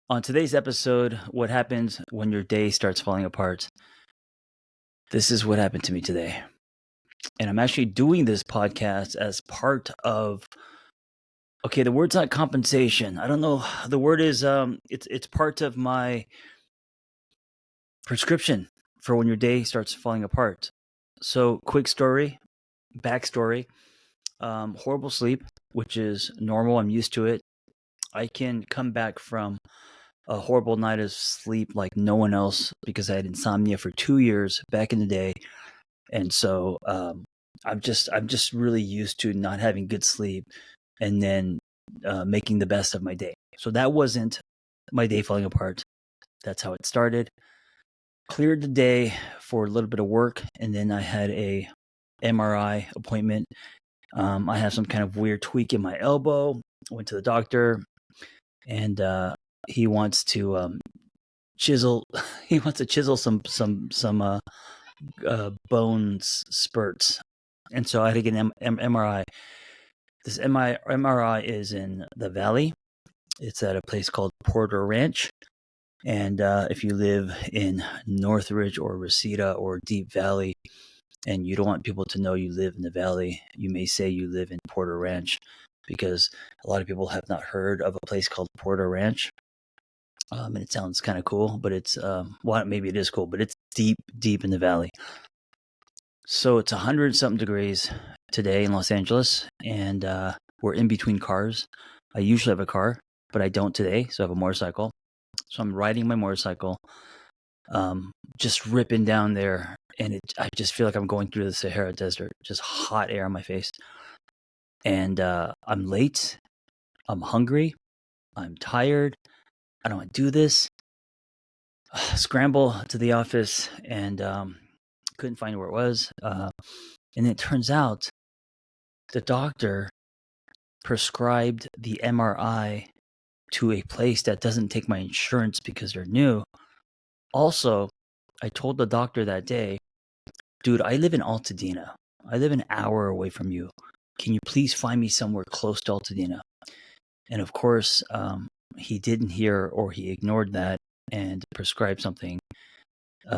On today's episode, what happens when your day starts falling apart? This is what happened to me today. And I'm actually doing this podcast as part of the word's not compensation. I don't know. The word is it's part of my prescription for when your day starts falling apart. So quick story, backstory. Horrible sleep, which is normal. I'm used to it. I can come back from a horrible night of sleep like no one else because I had insomnia for 2 years back in the day, and so I'm just really used to not having good sleep and then making the best of my day. So that wasn't my day falling apart. That's how it started. Cleared the day for a little bit of work, and then I had a MRI appointment. I have some kind of weird tweak in my elbow. Went to the doctor, and he wants to chisel. He wants to chisel some bones spurts, and so I had to get an MRI. This MRI is in the Valley. It's at a place called Porter Ranch, and if you live in Northridge or Reseda or Deep Valley, and you don't want people to know you live in the Valley, you may say you live in Porter Ranch, because a lot of people have not heard of a place called Porter Ranch. And it sounds kind of cool, but it's well, maybe it is cool, but it's deep in the valley. So it's 100 something degrees today in Los Angeles, and we're in between cars. I usually have a car, but I don't today, so I have a motorcycle. So I'm riding my motorcycle, just ripping down there, and I just feel like I'm going through the Sahara Desert, just hot air on my face. And I'm late, I'm hungry, I'm tired, I don't want to do this. Scramble to the office, and couldn't find where it was. And it turns out the doctor prescribed the MRI to a place that doesn't take my insurance because they're new. Also, I told the doctor that day, dude, I live in Altadena. I live an hour away from you. Can you please find me somewhere close to Altadena? And of course, he didn't hear, or he ignored that and prescribed something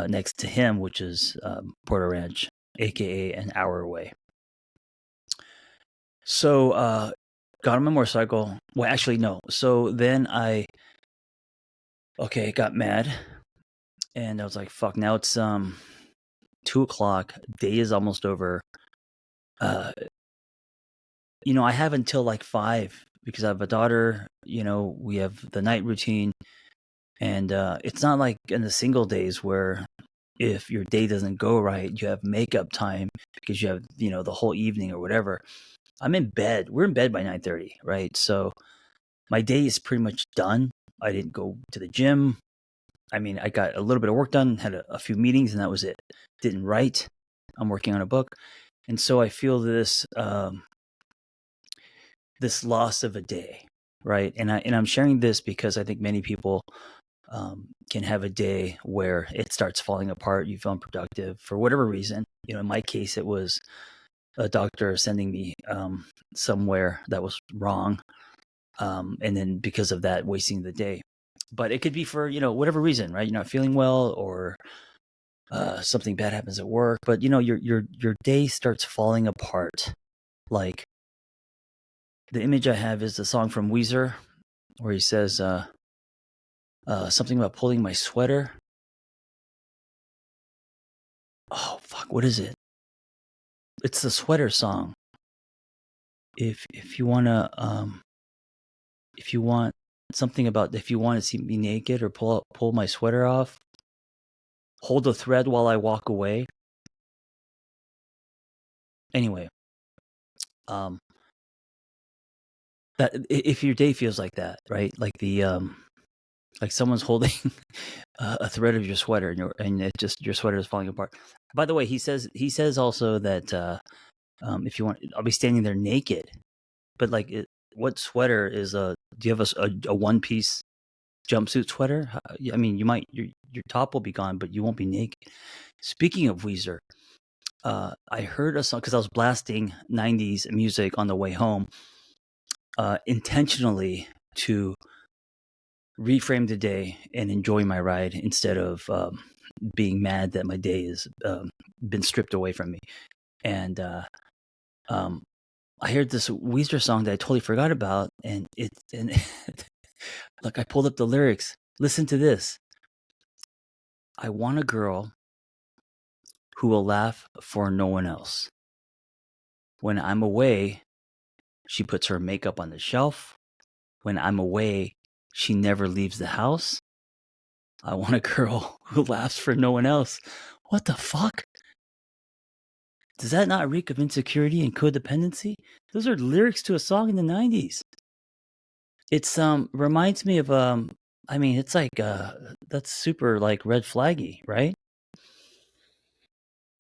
next to him, which is Porter Ranch, aka an hour away. So got on my motorcycle. Well, actually, no. So then I got mad, and I was like, "Fuck!" Now it's 2 o'clock. Day is almost over. Uh, I have until like 5 because I have a daughter. We have the night routine, and it's not like in the single days where if your day doesn't go right, you have makeup time because you have the whole evening or whatever. I'm in bed. We're in bed by 9:30, right? So my day is pretty much done. I didn't go to the gym. I mean, I got a little bit of work done, had a few meetings, and that was it. Didn't write. I'm working on a book, and so I feel this loss of a day, right? And I'm sharing this because I think many people can have a day where it starts falling apart. You feel unproductive for whatever reason. In my case, it was a doctor sending me somewhere that was wrong, and then because of that, wasting the day. But it could be for whatever reason, right? You're not feeling well, or something bad happens at work. But your day starts falling apart. Like, the image I have is the song from Weezer, where he says something about pulling my sweater. Oh fuck, what is it? It's the sweater song. If you wanna if you want something about, if you want to see me naked or pull my sweater off, hold the thread while I walk away. Anyway, that if your day feels like that, right? Like like someone's holding a thread of your sweater, and it just, your sweater is falling apart. By the way, he says also that if you want, I'll be standing there naked. But like, what sweater is do you have a one piece jumpsuit sweater? I mean, you might, your top will be gone, but you won't be naked. Speaking of Weezer, I heard a song because I was blasting 90s music on the way home, intentionally to reframe the day and enjoy my ride instead of being mad that my day has been stripped away from me. And um, I heard this Weezer song that I totally forgot about, and look, I pulled up the lyrics. Listen to this. I want a girl who will laugh for no one else. When I'm away, she puts her makeup on the shelf. When I'm away, she never leaves the house. I want a girl who laughs for no one else. What the fuck? Does that not reek of insecurity and codependency? Those are lyrics to a song in the 90s. It's reminds me of I mean, it's like that's super like red flaggy, right?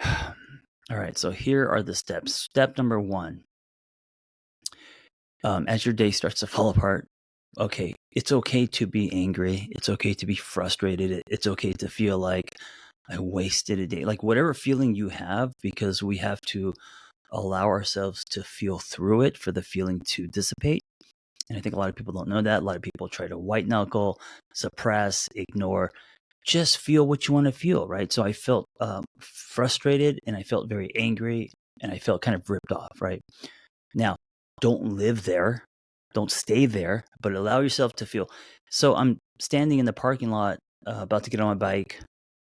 All right, so here are the steps. Step number 1. As your day starts to fall apart, okay, it's okay to be angry. It's okay to be frustrated. It's okay to feel like I wasted a day. Like whatever feeling you have, because we have to allow ourselves to feel through it for the feeling to dissipate. And I think a lot of people don't know that. A lot of people try to white knuckle, suppress, ignore. Just feel what you want to feel, right? So I felt frustrated and I felt very angry and I felt kind of ripped off, right? Now, don't live there. Don't stay there, but allow yourself to feel. So I'm standing in the parking lot, about to get on my bike.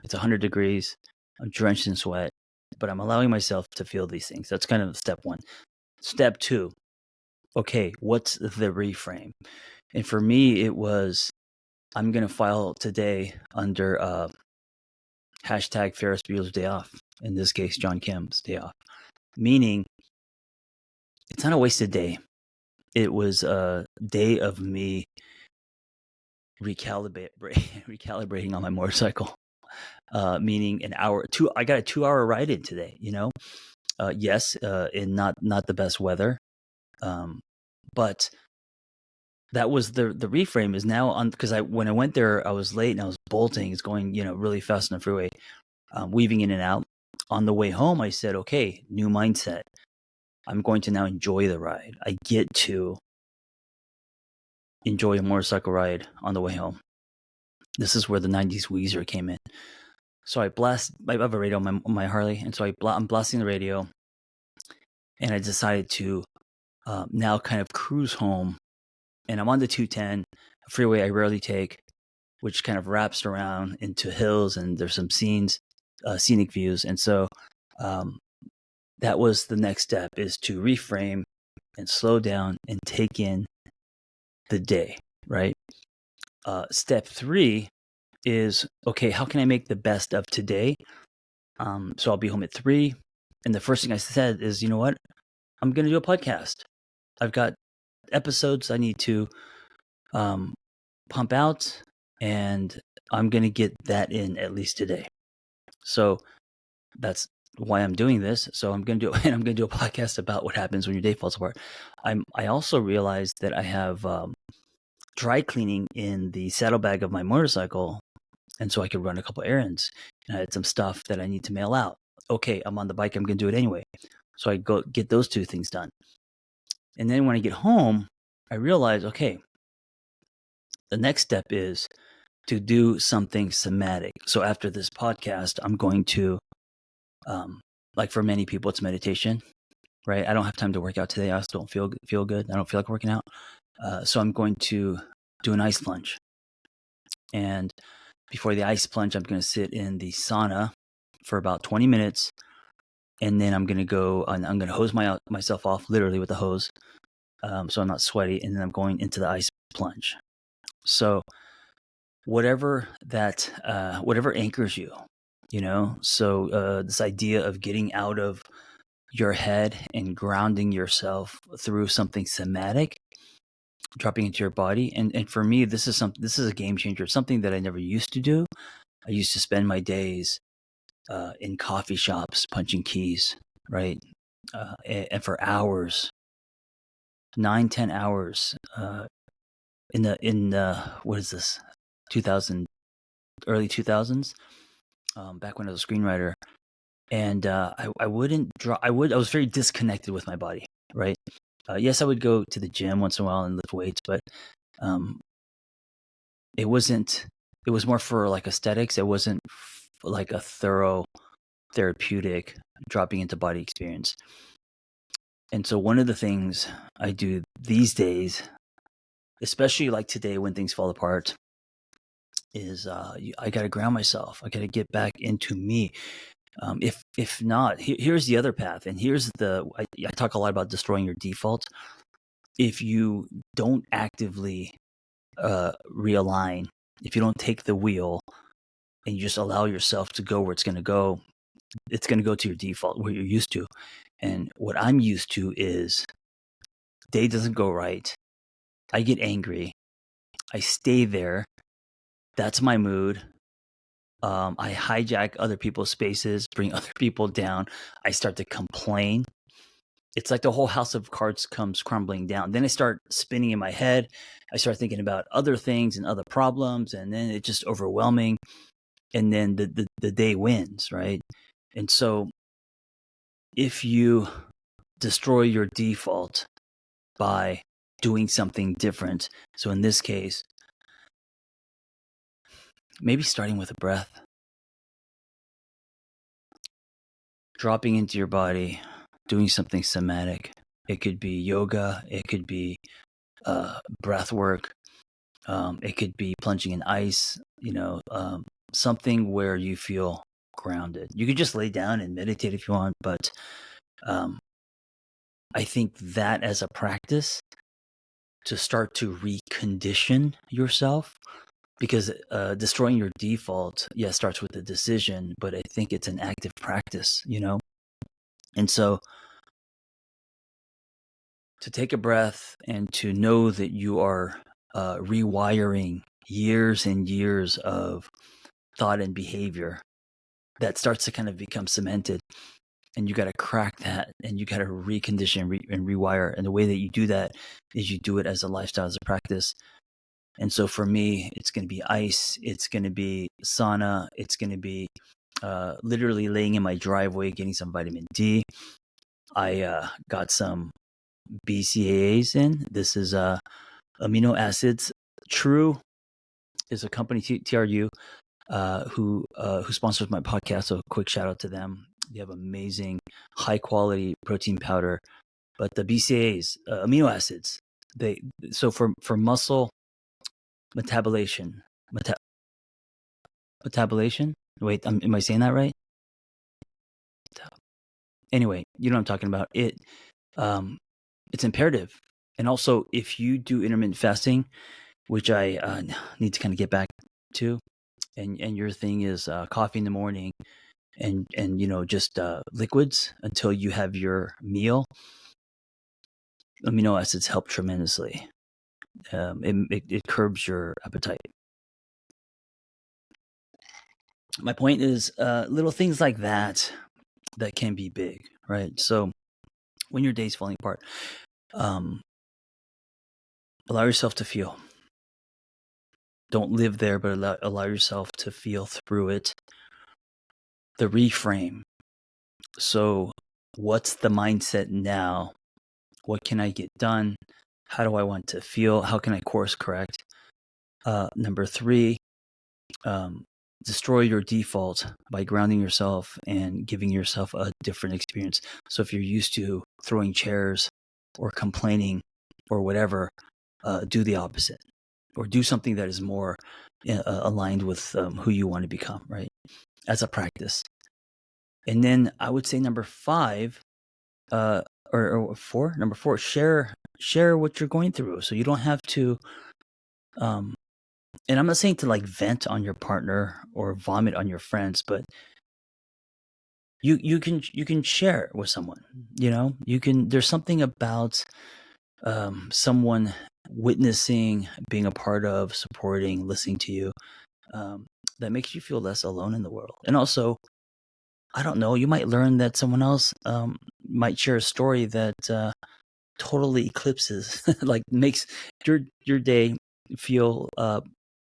It's 100 degrees. I'm drenched in sweat, but I'm allowing myself to feel these things. That's kind of step 1. Step 2, okay, what's the reframe? And for me, it was, I'm going to file today under hashtag Ferris Bueller's Day Off. In this case, John Kim's Day Off. Meaning, it's not a wasted day. It was a day of me recalibrating on my motorcycle. Meaning an hour, I got a 2-hour ride in today, you know? Yes, in not the best weather. But that was the reframe is now on, because when I went there, I was late and I was bolting. It's going, really fast on the freeway, weaving in and out. On the way home, I said, okay, new mindset. I'm going to now enjoy the ride. I get to enjoy a motorcycle ride on the way home. This is where the 90s Weezer came in. So I have a radio on my Harley, and so I'm blasting the radio, and I decided to now kind of cruise home. And I'm on the 210 freeway I rarely take, which kind of wraps around into hills, and there's some scenic views. And so that was the next step, is to reframe and slow down and take in the day, right? Step 3 is, okay, how can I make the best of today? So I'll be home at 3. And the first thing I said is, you know what? I'm going to do a podcast. I've got episodes I need to pump out, and I'm going to get that in at least today. So that's why I'm doing this. So I'm going to do a podcast about what happens when your day falls apart. I also realized that I have dry cleaning in the saddlebag of my motorcycle, and so I could run a couple errands. And I had some stuff that I need to mail out. Okay, I'm on the bike. I'm going to do it anyway. So I go get those 2 things done. And then when I get home, I realize, okay, the next step is to do something somatic. So after this podcast, I'm going to, like for many people, it's meditation, right? I don't have time to work out today. I also don't feel good. I don't feel like working out. So I'm going to do an ice plunge. And before the ice plunge, I'm going to sit in the sauna for about 20 minutes. And then I'm going to go, and I'm going to hose myself off literally with a hose, so I'm not sweaty. And then I'm going into the ice plunge. So whatever anchors you, so this idea of getting out of your head and grounding yourself through something somatic, dropping into your body. And for me, this is a game changer. It's something that I never used to do. I used to spend my days in coffee shops punching keys, right? And for hours, 9-10 hours, in the what is this, 2000, early 2000s, back when I was a screenwriter. And I was very disconnected with my body, right? Yes, I would go to the gym once in a while and lift weights, but it wasn't. It was more for like aesthetics. It wasn't like a thorough therapeutic dropping into body experience. And so one of the things I do these days, especially like today when things fall apart, is I got to ground myself. I got to get back into me. If not, here's the other path, and here's I talk a lot about destroying your default. If you don't actively realign, if you don't take the wheel and you just allow yourself to go where it's going to go, it's going to go to your default, where you're used to. And what I'm used to is day doesn't go right. I get angry. I stay there. That's my mood. I hijack other people's spaces, bring other people down. I start to complain. It's like the whole house of cards comes crumbling down. Then I start spinning in my head. I start thinking about other things and other problems, and then it's just overwhelming. And then the day wins, right? And so if you destroy your default by doing something different, so in this case, maybe starting with a breath, dropping into your body, doing something somatic. It could be yoga. It could be breath work. It could be plunging in ice, something where you feel grounded. You could just lay down and meditate if you want, but I think that as a practice to start to recondition yourself, because destroying your default, starts with a decision, but I think it's an active practice, And so to take a breath and to know that you are rewiring years and years of thought and behavior that starts to kind of become cemented, and you got to crack that, and you got to recondition and rewire. And the way that you do that is you do it as a lifestyle, as a practice. And so for me, it's going to be ice. It's going to be sauna. It's going to be literally laying in my driveway, getting some vitamin D. I got some BCAAs in. This is amino acids. True is a company, TRU, who sponsors my podcast. So quick shout out to them. They have amazing, high quality protein powder. But the BCAAs, amino acids, so for muscle metabolization, metabolization. Wait, am I saying that right? Anyway, you know what I'm talking about. It's imperative. And also, if you do intermittent fasting, which I need to kind of get back to, and your thing is coffee in the morning and just liquids until you have your meal, amino acids help tremendously. It curbs your appetite. My point is little things like that can be big, right? So when your day's falling apart, allow yourself to feel. Don't live there, but allow yourself to feel through it. The reframe. So what's the mindset now? What can I get done? How do I want to feel? How can I course correct? Number 3, destroy your default by grounding yourself and giving yourself a different experience. So if you're used to throwing chairs or complaining or whatever, do the opposite, or do something that is more aligned with who you want to become, right? As a practice. And then I would say number 5, or 4, number 4, share what you're going through. So you don't have to, and I'm not saying to like vent on your partner or vomit on your friends, but you can share it with someone. There's something about someone witnessing, being a part of, supporting, listening to you, that makes you feel less alone in the world. And also, I don't know, you might learn that someone else might share a story that totally eclipses, like makes your day feel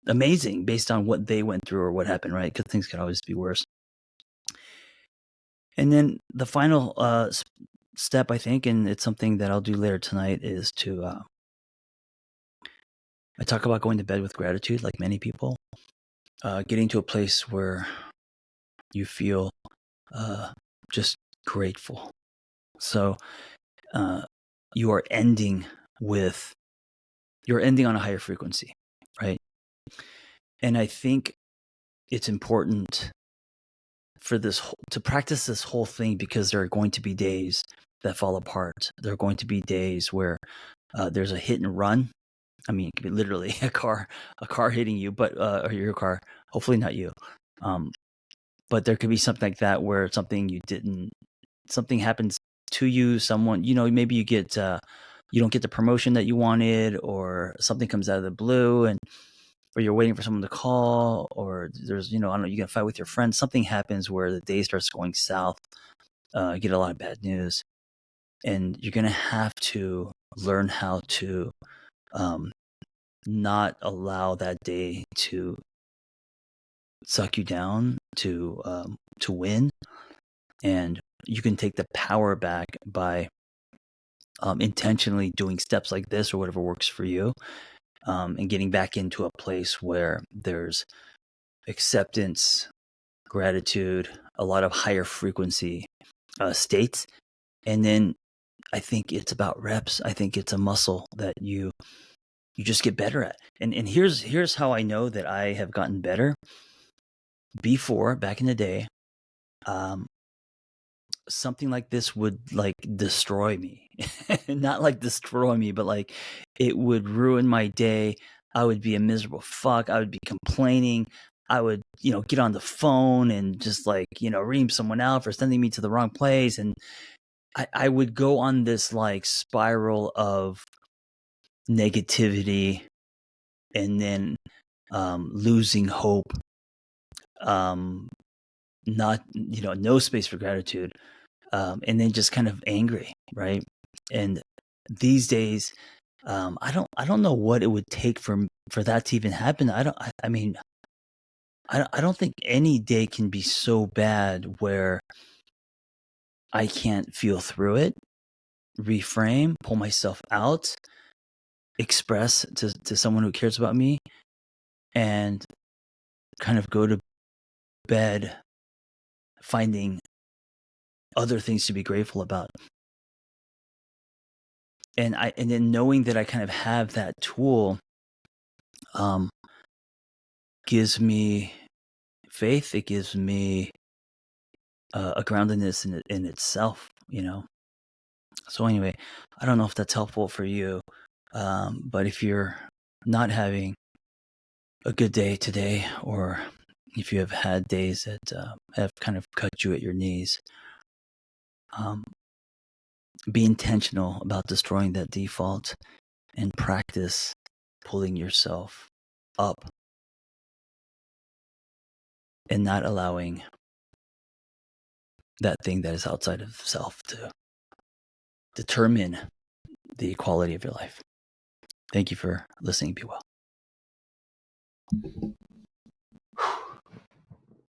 amazing based on what they went through or what happened, right? Because things could always be worse. And then the final step, I think, and it's something that I'll do later tonight, is to I talk about going to bed with gratitude, like many people, getting to a place where you feel just grateful. So you are ending with, you're ending on a higher frequency, right? And I think it's important for this to practice this whole thing, because there are going to be days that fall apart. There are going to be days where there's a hit and run. I mean, it could be literally a car hitting you, but or your car. Hopefully not you. But there could be something like that where something happens to you. Someone, maybe you don't get the promotion that you wanted, or something comes out of the blue, or you're waiting for someone to call, or there's, I don't know, you get a fight with your friends. Something happens where the day starts going south. You get a lot of bad news, and you're gonna have to learn how to not allow that day to suck you down, to win. And you can take the power back by intentionally doing steps like this, or whatever works for you, and getting back into a place where there's acceptance, gratitude, a lot of higher frequency states. And then I think it's about reps. I think it's a muscle that you just get better at. And here's how I know that I have gotten better. Before, back in the day, something like this would like destroy me. Not like destroy me, but like it would ruin my day. I would be a miserable fuck. I would be complaining. I would, get on the phone and just like, ream someone out for sending me to the wrong place. And I would go on this like spiral of negativity, and then losing hope, not, no space for gratitude, and then just kind of angry, right? And these days, I don't know what it would take for that to even happen. I mean, I don't think any day can be so bad where I can't feel through it, reframe, pull myself out, express to someone who cares about me, and kind of go to bed finding other things to be grateful about. And then knowing that I kind of have that tool gives me faith. It gives me a groundedness in itself, So anyway, I don't know if that's helpful for you, but if you're not having a good day today, or if you have had days that have kind of cut you at your knees, be intentional about destroying that default, and practice pulling yourself up, and not allowing that thing that is outside of self to determine the quality of your life. Thank you for listening. Be well.